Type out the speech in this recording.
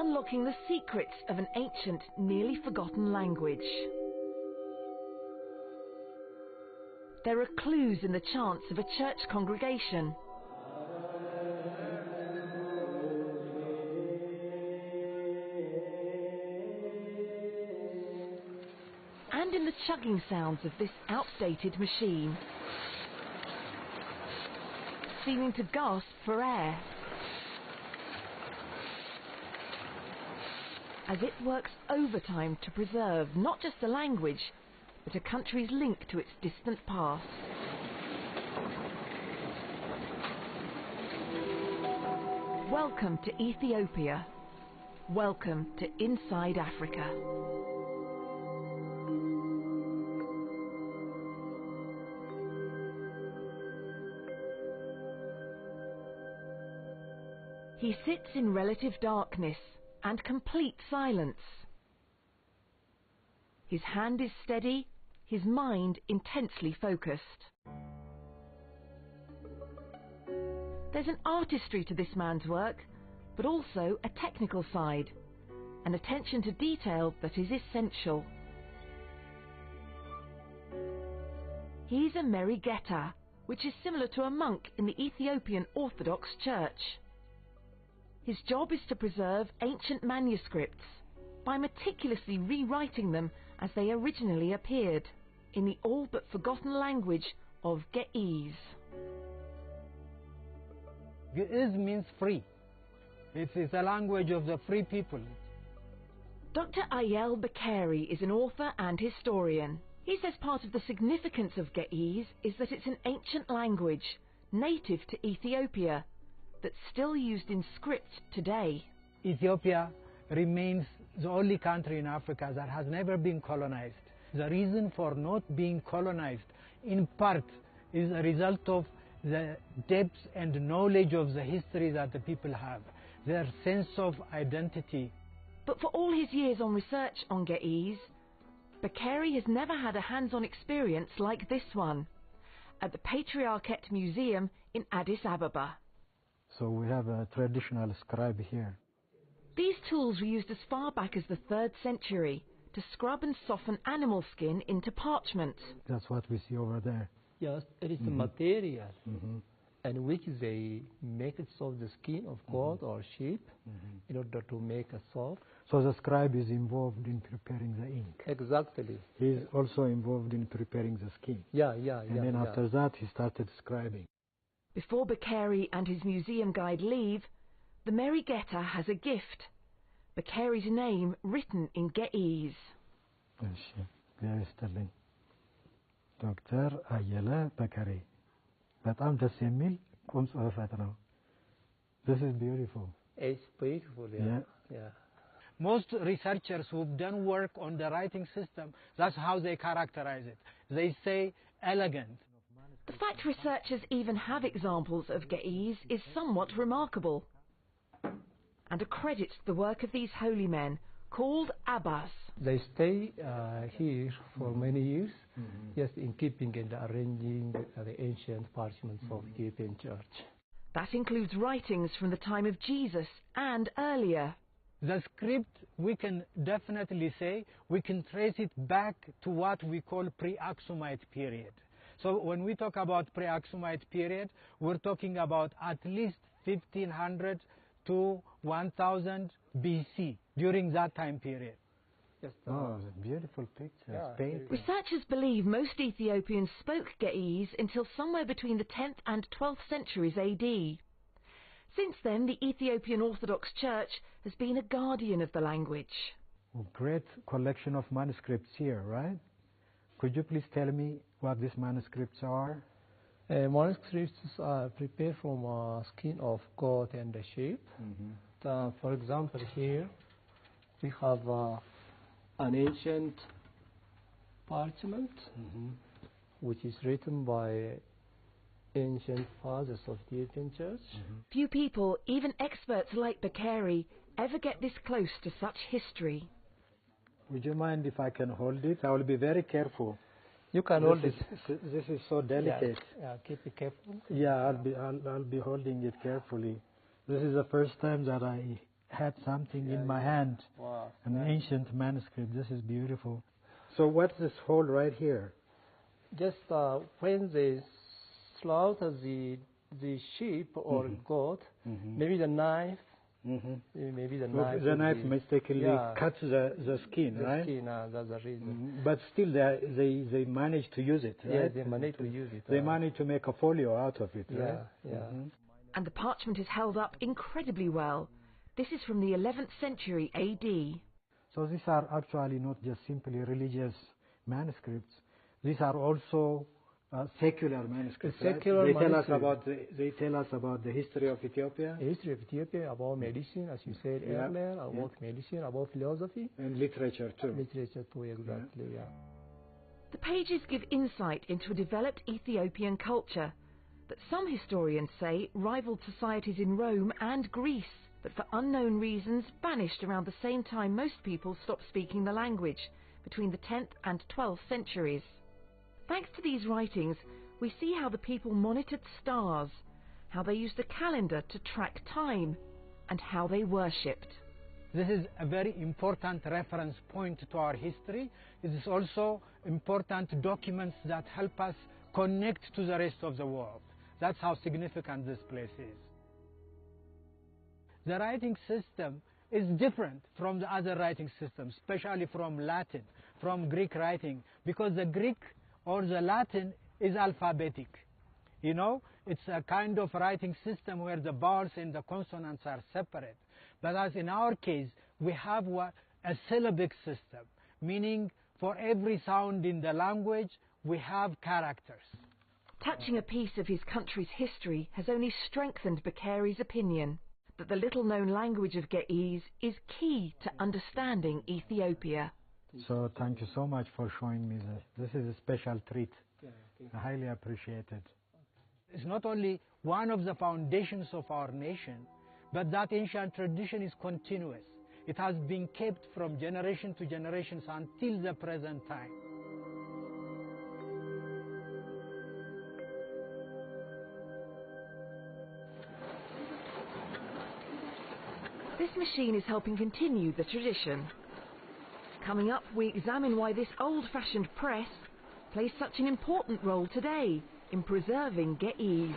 unlocking the secrets of an ancient, nearly forgotten language. There are clues in the chants of a church congregation. And in the chugging sounds of this outdated machine, seeming to gasp for air, as it works overtime to preserve not just a language, but a country's link to its distant past. Welcome to Ethiopia. Welcome to Inside Africa. He sits in relative darkness and complete silence. His hand is steady, his mind intensely focused. There's an artistry to this man's work, but also a technical side, an attention to detail that is essential. He's a Merigeta, which is similar to a monk in the Ethiopian Orthodox Church. His job is to preserve ancient manuscripts by meticulously rewriting them as they originally appeared, in the all but forgotten language of Geez. Geez means free. It is a language of the free people. Dr. Ayel Bakeri is an author and historian. He says part of the significance of Ge'ez is that it's an ancient language, native to Ethiopia, that's still used in script today. Ethiopia remains the only country in Africa that has never been colonized. The reason for not being colonized, in part, is a result of the depth and knowledge of the history that the people have, their sense of identity. But for all his years on research on Ge'ez, Bakeri has never had a hands-on experience like this one, at the Patriarchate Museum in Addis Ababa. So we have a traditional scribe here. These tools were used as far back as the 3rd century to scrub and soften animal skin into parchment. That's what we see over there. Yes, it is a material and which they make it of the skin of goat or sheep in order to make a soap. So the scribe is involved in preparing the ink. Exactly. He's also involved in preparing the skin. And then after that he started scribing. Before Bakeri and his museum guide leave, the Merigeta has a gift. Bakeri's name written in Ge'ez. Very sterling. Dr. Ayel Bakeri. በጣም ደስ የሚል ቁም ጽሕፈት ነው. This is beautiful. It's beautiful, yeah. Most researchers who've done work on the writing system, that's how they characterize it. They say elegant. The fact researchers even have examples of Ge'ez is somewhat remarkable, and accredits the work of these holy men, called Abbas. They stay here for many years, just in keeping and arranging the ancient parchments of the Ethiopian Church. That includes writings from the time of Jesus and earlier. The script, we can definitely say, we can trace it back to what we call pre-Aksumite period. So when we talk about pre-Aksumite period, we're talking about at least 1500 to 1000 BC, during that time period. Yes, beautiful pictures. Yeah, researchers believe most Ethiopians spoke Ge'ez until somewhere between the 10th and 12th centuries AD. Since then, the Ethiopian Orthodox Church has been a guardian of the language. Great collection of manuscripts here, right? Could you please tell me what these manuscripts are? Manuscripts are prepared from skin of goat and sheep. For example, here we have an ancient parchment which is written by ancient fathers of the Ethiopian Church. Few people, even experts like Bakeri, ever get this close to such history. Would you mind if I can hold it? I will be very careful. You can hold it. This is so delicate. Yeah, keep it careful. Yeah, I'll be holding it carefully. This is the first time that I had something in my hand, Wow. an ancient manuscript. This is beautiful. So what's this hole right here? Just when they slaughter the sheep or goat, maybe the knife, maybe the knife. The knife mistakenly cuts the skin, right? The skin, that's the reason. But still, they manage to use it, right? Yeah, they manage to use it. They manage to make a folio out of it, right? Yeah. And the parchment is held up incredibly well. This is from the 11th century AD. So these are actually not just simply religious manuscripts. These are also secular manuscripts. Secular They tell us about the history of Ethiopia. The history of Ethiopia, about medicine, as you said earlier, about medicine, about philosophy. And literature too. Literature too, exactly, yeah. The pages give insight into a developed Ethiopian culture that some historians say rivaled societies in Rome and Greece, but for unknown reasons vanished around the same time most people stopped speaking the language, between the 10th and 12th centuries. Thanks to these writings, we see how the people monitored stars, how they used a calendar to track time, and how they worshipped. This is a very important reference point to our history. It is also important documents that help us connect to the rest of the world. That's how significant this place is. The writing system is different from the other writing systems, especially from Latin, from Greek writing, because the Greek or the Latin is alphabetic. You know, it's a kind of writing system where the vowels and the consonants are separate. But as in our case, we have a syllabic system, meaning for every sound in the language, we have characters. Touching a piece of his country's history has only strengthened Bakeri's opinion that the little-known language of Ge'ez is key to understanding Ethiopia. So thank you so much for showing me this. This is a special treat. I highly appreciate it. It's not only one of the foundations of our nation, but that ancient tradition is continuous. It has been kept from generation to generations until the present time. This machine is helping continue the tradition. Coming up, we examine why this old-fashioned press plays such an important role today in preserving Ge'ez.